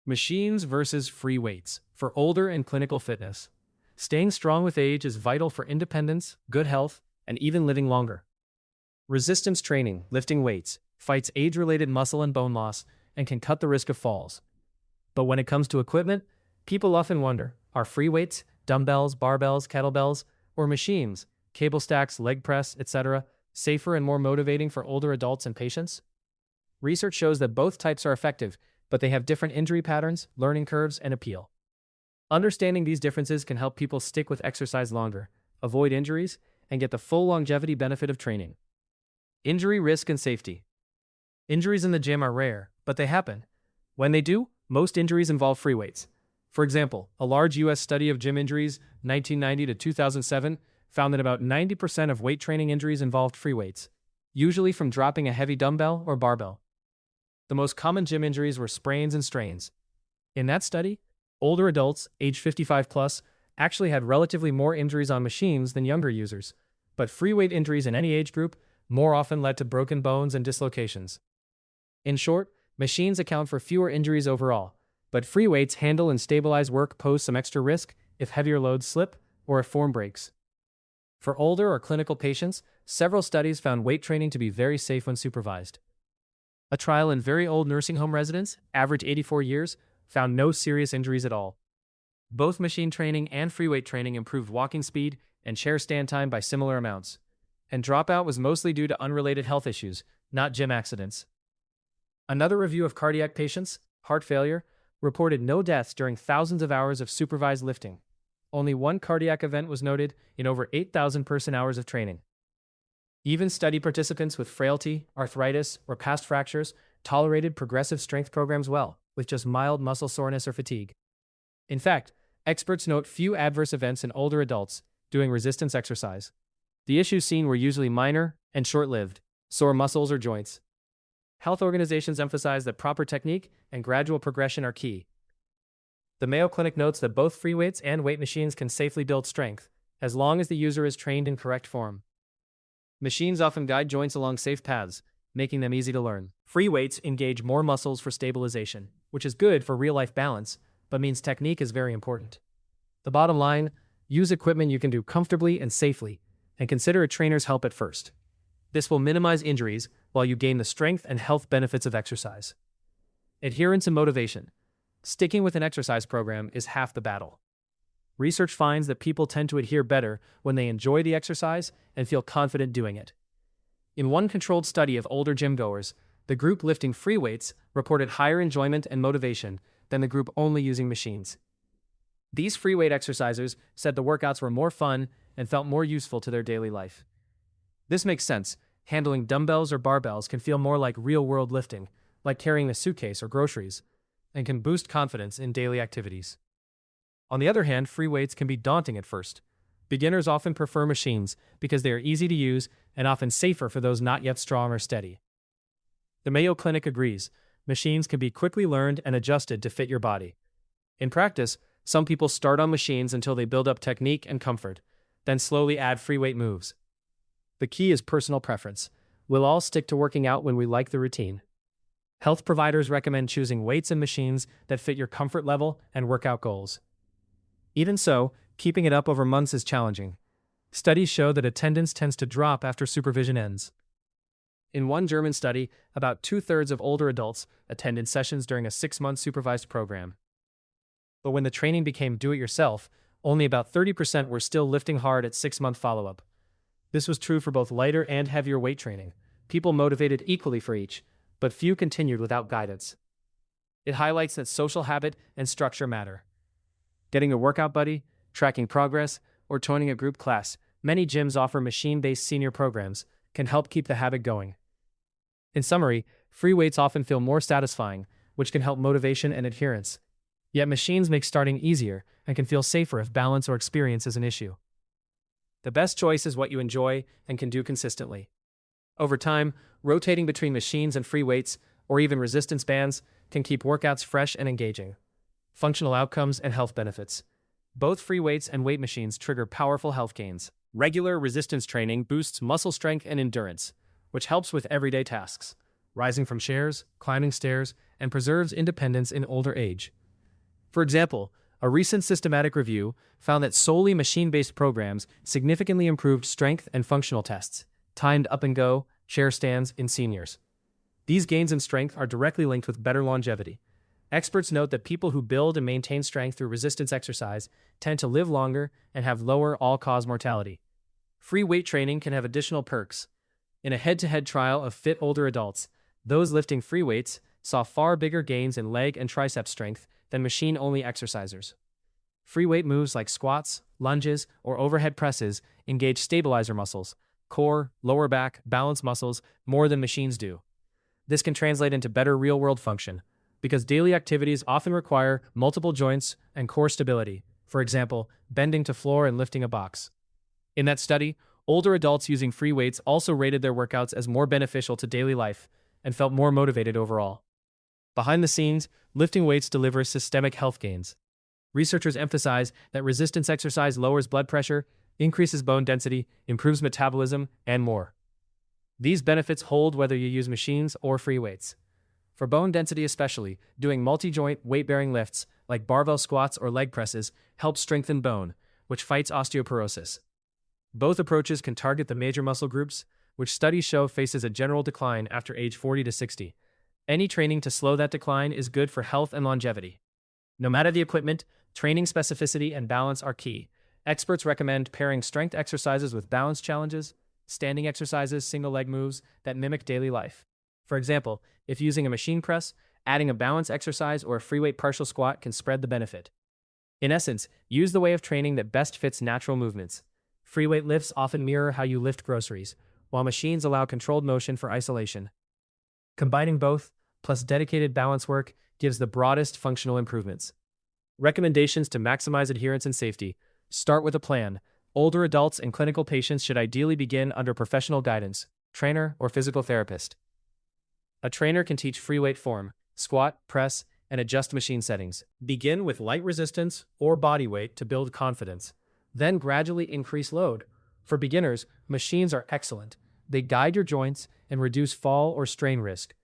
Machines versus free weights for older and clinical fitness. Staying strong with age is vital for independence, good health, and even living longer. Resistance training, lifting weights, fights age-related muscle and bone loss and can cut the risk of falls. But when it comes to equipment, people often wonder, are free weights, dumbbells, barbells, kettlebells, or machines, cable stacks, leg press, etc., safer and more motivating for older adults and patients? Research shows that both types are effective, but they have different injury patterns, learning curves, and appeal. Understanding these differences can help people stick with exercise longer, avoid injuries, and get the full longevity benefit of training. Injury risk and safety. Injuries in the gym are rare, but they happen. When they do, most injuries involve free weights. For example, a large U.S. study of gym injuries, 1990 to 2007, found that about 90% of weight training injuries involved free weights, usually from dropping a heavy dumbbell or barbell. The most common gym injuries were sprains and strains. In that study, older adults, age 55 plus, actually had relatively more injuries on machines than younger users, but free weight injuries in any age group more often led to broken bones and dislocations. In short, machines account for fewer injuries overall, but free weights handle and stabilize work pose some extra risk if heavier loads slip or if form breaks. For older or clinical patients, several studies found weight training to be very safe when supervised. A trial in very old nursing home residents, average 84 years, found no serious injuries at all. Both machine training and free weight training improved walking speed and chair stand time by similar amounts, and dropout was mostly due to unrelated health issues, not gym accidents. Another review of cardiac patients, heart failure, reported no deaths during thousands of hours of supervised lifting. Only one cardiac event was noted in over 8,000 person-hours of training. Even study participants with frailty, arthritis, or past fractures tolerated progressive strength programs well, with just mild muscle soreness or fatigue. In fact, experts note few adverse events in older adults doing resistance exercise. The issues seen were usually minor and short-lived, sore muscles or joints. Health organizations emphasize that proper technique and gradual progression are key. The Mayo Clinic notes that both free weights and weight machines can safely build strength, as long as the user is trained in correct form. Machines often guide joints along safe paths, making them easy to learn. Free weights engage more muscles for stabilization, which is good for real-life balance, but means technique is very important. The bottom line, use equipment you can do comfortably and safely, and consider a trainer's help at first. This will minimize injuries while you gain the strength and health benefits of exercise. Adherence and motivation. Sticking with an exercise program is half the battle. Research finds that people tend to adhere better when they enjoy the exercise and feel confident doing it. In one controlled study of older gym goers, the group lifting free weights reported higher enjoyment and motivation than the group only using machines. These free weight exercisers said the workouts were more fun and felt more useful to their daily life. This makes sense. Handling dumbbells or barbells can feel more like real-world lifting, like carrying a suitcase or groceries, and can boost confidence in daily activities. On the other hand, free weights can be daunting at first. Beginners often prefer machines because they are easy to use and often safer for those not yet strong or steady. The Mayo Clinic agrees, machines can be quickly learned and adjusted to fit your body. In practice, some people start on machines until they build up technique and comfort, then slowly add free weight moves. The key is personal preference. We'll all stick to working out when we like the routine. Health providers recommend choosing weights and machines that fit your comfort level and workout goals. Even so, keeping it up over months is challenging. Studies show that attendance tends to drop after supervision ends. In one German study, about 2/3 of older adults attended sessions during a 6-month supervised program. But when the training became do-it-yourself, only about 30% were still lifting hard at 6-month follow-up. This was true for both lighter and heavier weight training. People motivated equally for each, but few continued without guidance. It highlights that social habit and structure matter. Getting a workout buddy, tracking progress, or joining a group class, many gyms offer machine-based senior programs, can help keep the habit going. In summary, free weights often feel more satisfying, which can help motivation and adherence. Yet machines make starting easier and can feel safer if balance or experience is an issue. The best choice is what you enjoy and can do consistently. Over time, rotating between machines and free weights, or even resistance bands, can keep workouts fresh and engaging. Functional outcomes and health benefits. Both free weights and weight machines trigger powerful health gains. Regular resistance training boosts muscle strength and endurance, which helps with everyday tasks, rising from chairs, climbing stairs, and preserves independence in older age. For example, a recent systematic review found that solely machine-based programs significantly improved strength and functional tests, timed up and go, chair stands in seniors. These gains in strength are directly linked with better longevity. Experts note that people who build and maintain strength through resistance exercise tend to live longer and have lower all-cause mortality. Free weight training can have additional perks. In a head-to-head trial of fit older adults, those lifting free weights saw far bigger gains in leg and tricep strength than machine-only exercisers. Free weight moves like squats, lunges, or overhead presses engage stabilizer muscles, core, lower back, balance muscles more than machines do. This can translate into better real-world function, because daily activities often require multiple joints and core stability, for example, bending to floor and lifting a box. In that study, older adults using free weights also rated their workouts as more beneficial to daily life and felt more motivated overall. Behind the scenes, lifting weights delivers systemic health gains. Researchers emphasize that resistance exercise lowers blood pressure, increases bone density, improves metabolism, and more. These benefits hold whether you use machines or free weights. For bone density especially, doing multi-joint weight-bearing lifts like barbell squats or leg presses helps strengthen bone, which fights osteoporosis. Both approaches can target the major muscle groups, which studies show faces a general decline after age 40 to 60. Any training to slow that decline is good for health and longevity. No matter the equipment, training specificity and balance are key. Experts recommend pairing strength exercises with balance challenges, standing exercises, single leg moves that mimic daily life. For example, if using a machine press, adding a balance exercise or a free weight partial squat can spread the benefit. In essence, use the way of training that best fits natural movements. Free weight lifts often mirror how you lift groceries, while machines allow controlled motion for isolation. Combining both, plus dedicated balance work, gives the broadest functional improvements. Recommendations to maximize adherence and safety. Start with a plan. Older adults and clinical patients should ideally begin under professional guidance, trainer or physical therapist. A trainer can teach free weight form, squat, press, and adjust machine settings. Begin with light resistance or body weight to build confidence. Then gradually increase load. For beginners, machines are excellent. They guide your joints and reduce fall or strain risk.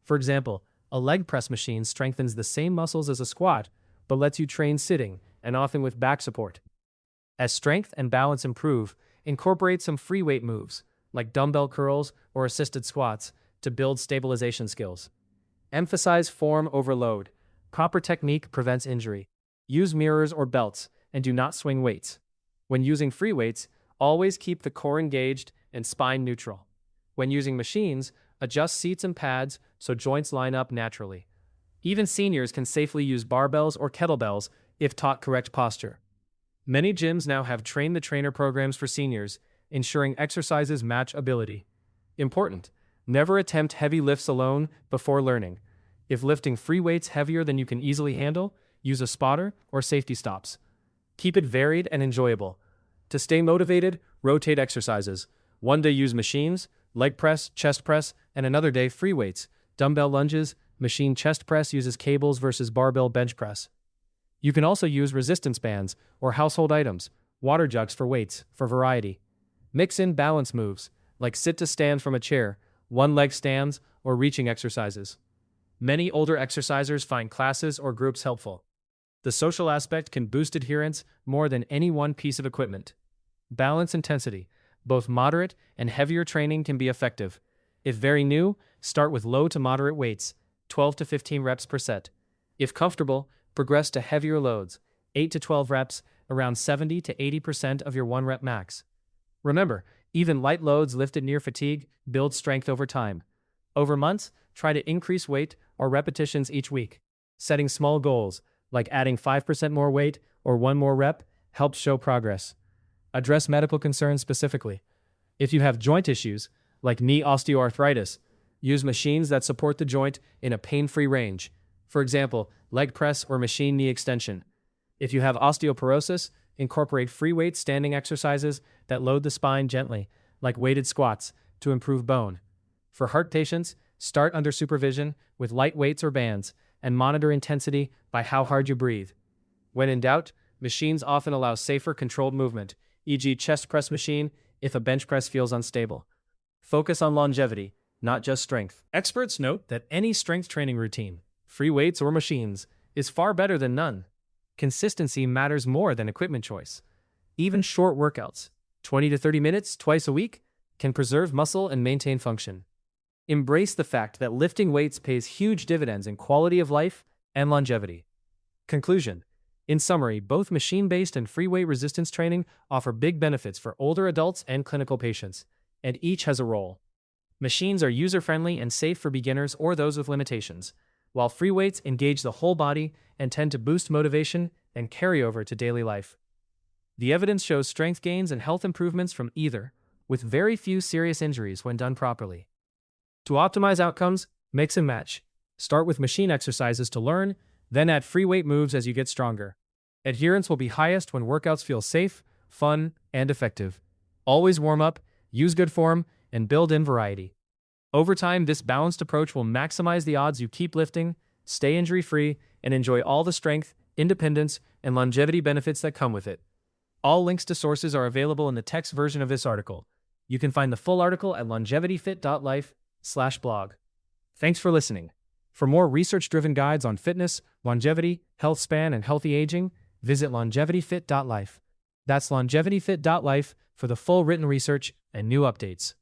For example, a leg press machine strengthens the same muscles as a squat, but lets you train sitting and often with back support. As strength and balance improve, incorporate some free weight moves, like dumbbell curls or assisted squats, to build stabilization skills. Emphasize form over load. Proper technique prevents injury. Use mirrors or belts, and do not swing weights. When using free weights, always keep the core engaged and spine neutral. When using machines, adjust seats and pads so joints line up naturally. Even seniors can safely use barbells or kettlebells if taught correct posture. Many gyms now have train-the-trainer programs for seniors, ensuring exercises match ability. Important: never attempt heavy lifts alone before learning. If lifting free weights heavier than you can easily handle, use a spotter or safety stops. Keep it varied and enjoyable. To stay motivated, rotate exercises. One day use machines, leg press, chest press, and another day free weights, dumbbell lunges, machine chest press uses cables versus barbell bench press. You can also use resistance bands or household items, water jugs for weights, for variety. Mix in balance moves, like sit to stand from a chair, one-leg stands, or reaching exercises. Many older exercisers find classes or groups helpful. The social aspect can boost adherence more than any one piece of equipment. Balance intensity. Both moderate and heavier training can be effective. If very new, start with low to moderate weights, 12 to 15 reps per set. If comfortable, progress to heavier loads, 8 to 12 reps, around 70 to 80% of your 1 rep max. Remember, even light loads lifted near fatigue build strength over time. Over months, try to increase weight or repetitions each week. Setting small goals, like adding 5% more weight or 1 more rep, helps show progress. Address medical concerns specifically. If you have joint issues, like knee osteoarthritis, use machines that support the joint in a pain-free range. For example, leg press or machine knee extension. If you have osteoporosis, incorporate free weight standing exercises that load the spine gently, like weighted squats, to improve bone. For heart patients, start under supervision with light weights or bands, and monitor intensity by how hard you breathe. When in doubt, machines often allow safer controlled movement, e.g. chest press machine if a bench press feels unstable. Focus on longevity, not just strength. Experts note that any strength training routine, free weights or machines, is far better than none. consistency matters more than equipment choice. Even short workouts, 20 to 30 minutes twice a week, can preserve muscle and maintain function. Embrace the fact that lifting weights pays huge dividends in quality of life and longevity. Conclusion. In summary, both machine-based and free weight resistance training offer big benefits for older adults and clinical patients, and each has a role. Machines are user-friendly and safe for beginners or those with limitations, while free weights engage the whole body and tend to boost motivation and carry over to daily life. The evidence shows strength gains and health improvements from either, with very few serious injuries when done properly. To optimize outcomes, mix and match. Start with machine exercises to learn, then add free weight moves as you get stronger. Adherence will be highest when workouts feel safe, fun, and effective. Always warm up, use good form, and build in variety. Over time, this balanced approach will maximize the odds you keep lifting, stay injury-free, and enjoy all the strength, independence, and longevity benefits that come with it. All links to sources are available in the text version of this article. You can find the full article at longevityfit.life/blog. Thanks for listening. For more research-driven guides on fitness, longevity, health span, and healthy aging, visit longevityfit.life. That's longevityfit.life for the full written research and new updates.